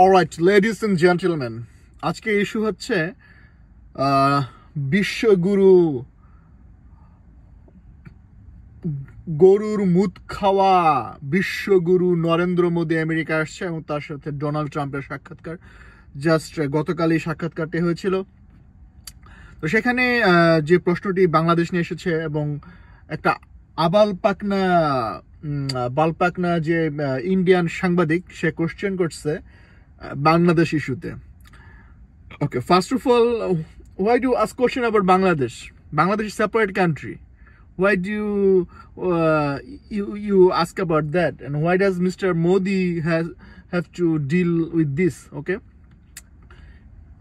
Alright ladies and gentleman, আজকে issue হচ্ছে বিশ্বগুরু গরুর মুত খাওয়া বিশ্বগুরু নরেন্দ্র মোদী আমেরিকা আসছে এবং তার সাথে ডোনাল্ড ট্রাম্পের সাক্ষাৎকার জাস্ট গতকালই সাক্ষাৎকারটি হয়েছিল। তো সেখানে যে প্রশ্নটি বাংলাদেশ নিয়ে এসেছে এবং একটা বালপাকনা যে ইন্ডিয়ান সাংবাদিক সে কোশ্চেন করছে বাংলাদেশ ইস্যুতে। Okay, first of all, why do you ask question about Bangladesh? Bangladesh is a separate country. Why do you ask about that? And why does Mr. Modi have to deal with this? Okay,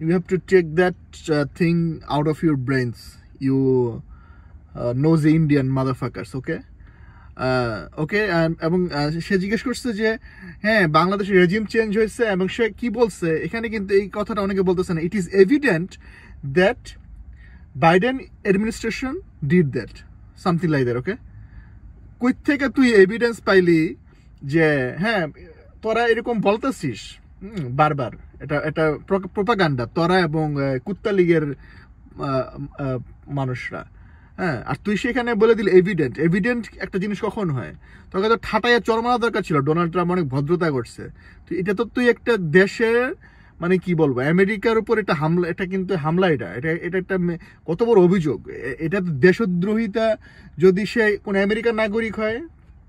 you have to take that thing out of your brains, you nosy Indian motherfuckers. Okay. ওকে, এবং সে জিজ্ঞেস করছে যে হ্যাঁ বাংলাদেশের regime change হয়েছে এবং সে কি বলছে এখানে, কিন্তু এই কথাটা অনেকে বলতেছে না। It is evident that Biden administration did that, something like that. Okay, কই থেকে তুই এভিডেন্স পাইলি যে হ্যাঁ তোরা এরকম বলতেছিস বারবার? এটা প্রোপাগান্ডা তোরা এবং কুত্তা লীগের মানুষরা। হ্যাঁ, আর তুই সেখানে বলে দিলি এভিডেন্ট একটা জিনিস কখন হয়? তোকে তো ঠাটাইয়া চরমানা দরকার ছিল। ডোনাল্ড ট্রাম্প অনেক ভদ্রতা করছে। তো এটা তো তুই একটা দেশের মানে কি বলবো আমেরিকার উপর এটা হামলা, এটা কিন্তু হামলা, এটা একটা কত বড় অভিযোগ। এটা তো দেশদ্রোহিতা। যদি সে কোন আমেরিকার নাগরিক হয়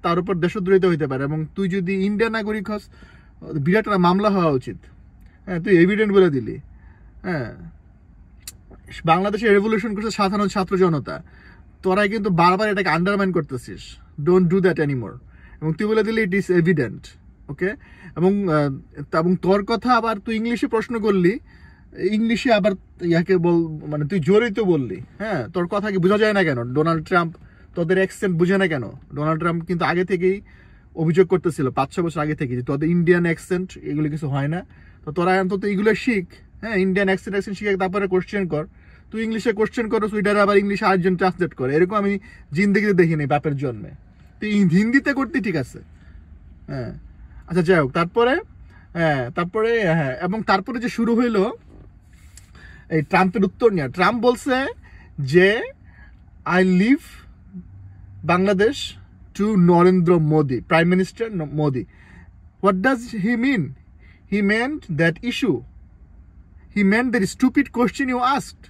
তার উপর দেশদ্রোহিতা হইতে পারে, এবং তুই যদি ইন্ডিয়ান নাগরিক হস বিরাট একটা মামলা হওয়া উচিত। হ্যাঁ, তুই এভিডেন্ট বলে দিলি। হ্যাঁ, বাংলাদেশে রেভলিউশন করছে সাধারণ ছাত্র জনতা, তোরাই কিন্তু বারবার এটাকে আন্ডারমাইন করতেছিস। Don't do that anymore. এবং তুই বলে দিলি ইট ইজ এভিডেন্ট। ওকে, এবং তোর কথা আবার তুই ইংলিশে প্রশ্ন করলি, ইংলিশে আবার ইয়াকে মানে তুই জোরেই তো বললি। হ্যাঁ, তোর কথা কি বোঝা যায় না কেন? ডোনাল্ড ট্রাম্প তোদের অ্যাকসেন্ট বুঝে না কেন? ডোনাল্ড ট্রাম্প কিন্তু আগে থেকেই অভিযোগ করতেছিল 5-6 বছর আগে থেকে যে তোদের ইন্ডিয়ান অ্যাকসেন্ট এগুলো কিছু হয় না। তো তোরা অন্তত এগুলো শিখ। হ্যাঁ, ইন্ডিয়ান অ্যাকসেন্ট শিখে তারপরে কোশ্চেন কর। তুই ইংলিশে কোশ্চেন করো, সুইটারে আবার ইংলিশে আরেকজন ট্রান্সলেট করে। এরকম আমি জিন্দেগিতে দেখিনি বাপের জন্মে। তুই হিন্দিতে করতে ঠিক আছে। হ্যাঁ, আচ্ছা যাই হোক, তারপরে এবং তারপরে যে শুরু হইলো এই ট্রাম্পের উত্তর নিয়ে। ট্রাম্প বলছে যে I leave Bangladesh to Narendra Modi, prime minister Modi. What does he mean? He meant that issue. He meant the stupid question you asked.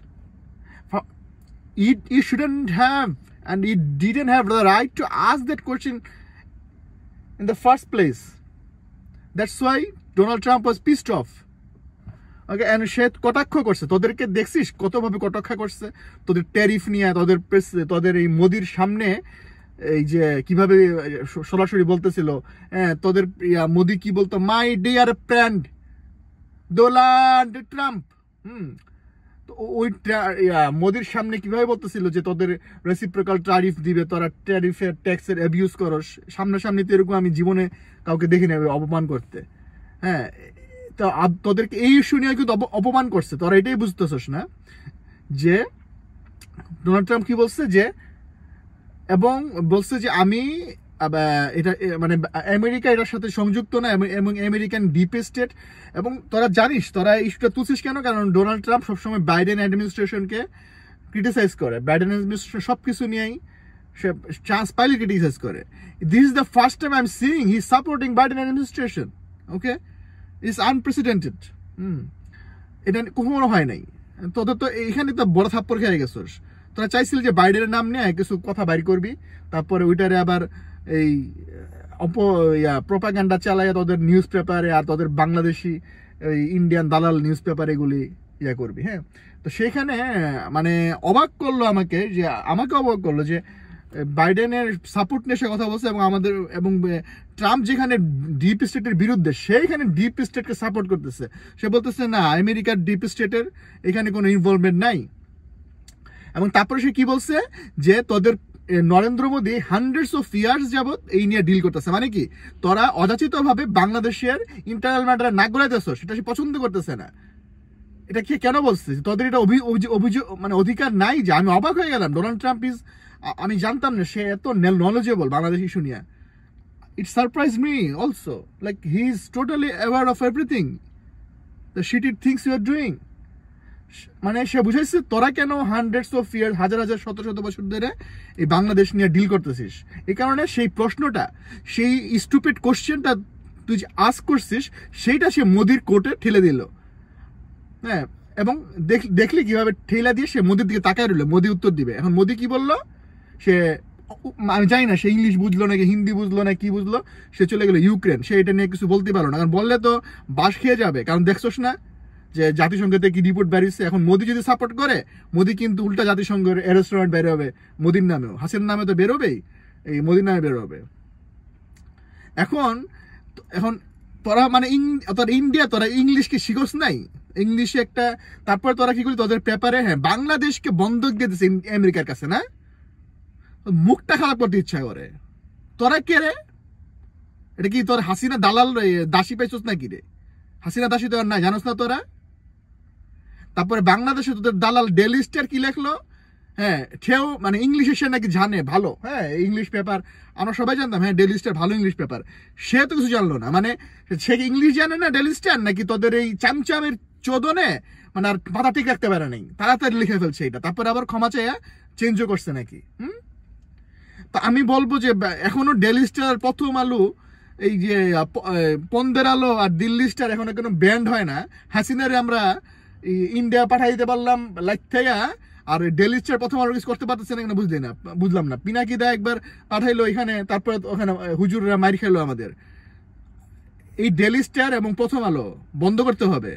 You shouldn't have, and he didn't have the right to ask that question in the first place. That's why Donald Trump was pissed off. Okay, and সে কটাক্ষ করছে। তোদেরকে দেখছিস কতভাবে কটাক্ষ করছে তোদের tariff নিয়ে, তোদের এই মোদির সামনে এই যে কিভাবে সরাসরি বলতেছিল। হ্যাঁ, তোদের মোদি কি বলতো? My dear friend Donald Trump. তো ওই মোদির সামনে কিভাবে বলতেছিল যে তোদের রেসিপ্রোকাল ট্যারিফ দিবে, তোরা ট্যারিফের ট্যাক্সের অ্যাবিউজ করস। সামনাসামনি তো এরকম আমি জীবনে কাউকে দেখি না অপমান করতে। হ্যাঁ, তো তোদেরকে এই ইস্যু নিয়ে কিন্তু অপমান করছে। তোরা এটাই বুঝতেছস না যে ডোনাল্ড ট্রাম্প কি বলছে, যে এবং বলছে যে আমি এটা মানে আমেরিকা এটার সাথে সংযুক্ত না, এবং আমেরিকান ডিপ স্টেট। এবং তোরা জানিস, তোরা ইস্যুটা তুলছিস কেন? কারণ ডোনাল্ড ট্রাম্প সবসময় বাইডেন অ্যাডমিনিস্ট্রেশনকে ক্রিটিসাইজ করে। বাইডেন অ্যাডমিনিস্ট্রেশন সব কিছু নিয়েই সে চান্স পাইলে ক্রিটিসাইজ করে। This is the first time I am seeing he supporting Biden administration. Okay, it's unprecedented. এটা কখনো হয় নাই। তোদের তো এইখানে তো বড় থাপ্পড় খেয়ে গেছোস। তোরা চাইছিল যে বাইডেনের নাম নিয়ে কিছু কথা বাইর করবি, তারপরে ওইটারে আবার এই প্রোপাগান্ডা চালাইয়া তোদের নিউজ পেপারে আর তোদের বাংলাদেশি এই ইন্ডিয়ান দালাল নিউজ পেপার এগুলি করবি। হ্যাঁ, তো সেখানে মানে অবাক করলো আমাকে অবাক করলো যে বাইডেনের সাপোর্ট নিয়ে সে কথা বলছে, এবং ট্রাম্প যেখানে ডিপ স্টেটের বিরুদ্ধে সেইখানে ডিপ স্টেটকে সাপোর্ট করতেছে। সে বলতেছে না, আমেরিকার ডিপ স্টেটের এখানে কোনো ইনভলভমেন্ট নাই। এবং তারপরে সে কি বলছে যে তোদের Narendra Modi hundreds of years যাবত এই নিয়ে ডিল করতেছে। মানে কি, তোরা অযাচিতভাবে বাংলাদেশের ইন্টারনাল ম্যাটারে নাক গলাইতেছ, সেটা সে পছন্দ করতেছে না। এটা কি কেন বলছে? তোদের এটা অভিযোগ মানে অধিকার নাই? যে আমি অবাক হয়ে গেলাম। ডোনাল্ড ট্রাম্প আমি জানতাম না সে এত নলেজেবল বাংলাদেশ ইস্যু নিয়ে। It surprised me also. Like, he is totally aware of everything. The shitty things you are doing. মানে সে বুঝাইছে তোরা কেন হান্ড্রেডস অফ ইয়ার, হাজার হাজার শত শত বছর ধরে এই বাংলাদেশ নিয়ে ডিল করতেছিস। এই কারণে সেই প্রশ্নটা, সেই স্টুপিড কোশ্চেনটা তুই যে আস্ক করছিস, সেইটা সে মোদির কোর্টে ঠেলে দিল। হ্যাঁ, এবং দেখলি কিভাবে ঠেলা দিয়ে সে মোদির দিকে তাকায় রইল, মোদি উত্তর দিবে। এখন মোদি কি বললো, সে আমি জানি না সে ইংলিশ বুঝলো নাকি হিন্দি বুঝলো না কি বুঝলো, সে চলে গেলো ইউক্রেন। সে এটা নিয়ে কিছু বলতে পারলো না, কারণ বললে তো বাস খেয়ে যাবে। কারণ দেখছোস না যে জাতিসংঘতে কি রিপোর্ট বেরিয়েছে। এখন মোদি যদি সাপোর্ট করে, মোদি কিন্তু উল্টা জাতিসংঘের অ্যারেস্ট ওয়ারেন্ট বের হবে মোদির নামেও, হাসিনার নামে তো বেরোবেই, এই মোদির নামে বেরোবে। এখন তোরা মানে তোরা ইন্ডিয়া, তোরা ইংলিশকে শিখোস নাই, ইংলিশে একটা। তারপর তোরা কি করি, তোদের পেপারে হ্যাঁ বাংলাদেশকে বন্ধক দিয়ে দিচ্ছে আমেরিকার কাছে, না মুখটা খারাপ করতে ইচ্ছা করে। তোরা কে রে? এটা কি তোর হাসিনা দালাল দাসী পাইছস নাকি রে? হাসিনা দাসী তো আর নাই, জানোস না তোরা? তারপরে বাংলাদেশে তোদের দালাল ডেইলি স্টার কি লেখলো, হ্যাঁ সেও মানে ইংলিশে সে নাকি জানে ভালো, হ্যাঁ ইংলিশ পেপার আমরা সবাই জানতাম, হ্যাঁ ডেইলি স্টার ভালো ইংলিশ পেপার, সে তো কিছু জানলো না। মানে সে ইংলিশ জানে না ডেইলি স্টার, নাকি তোদের এই চামচামের চোদনে মানে আর মাথা ঠিক রাখতে পারে নাই, তাড়াতাড়ি লিখে ফেলছে এটা, তারপরে আবার ক্ষমা চাইয়া চেঞ্জও করছে নাকি। তো আমি বলবো যে এখনো ডেইলি স্টার, প্রথম আলো, এই যে পন্দের আলো আর দিল্লি স্টার এখনো কোনো ব্যান্ড হয় না। হাসিনারে আমরা ইন্ডিয়া পাঠাই দিতে পারলাম লাইক থেকে, আর ডেইলি স্টার প্রথম আলো কিছু করতে পারতেছে না, বুঝলাম না। পিনাকিদা একবার পাঠাইলো এখানে, তারপরে ওখানে হুজুররা মাইর খাইলো আমাদের। এই ডেইলি স্টার এবং প্রথম আলো বন্ধ করতে হবে।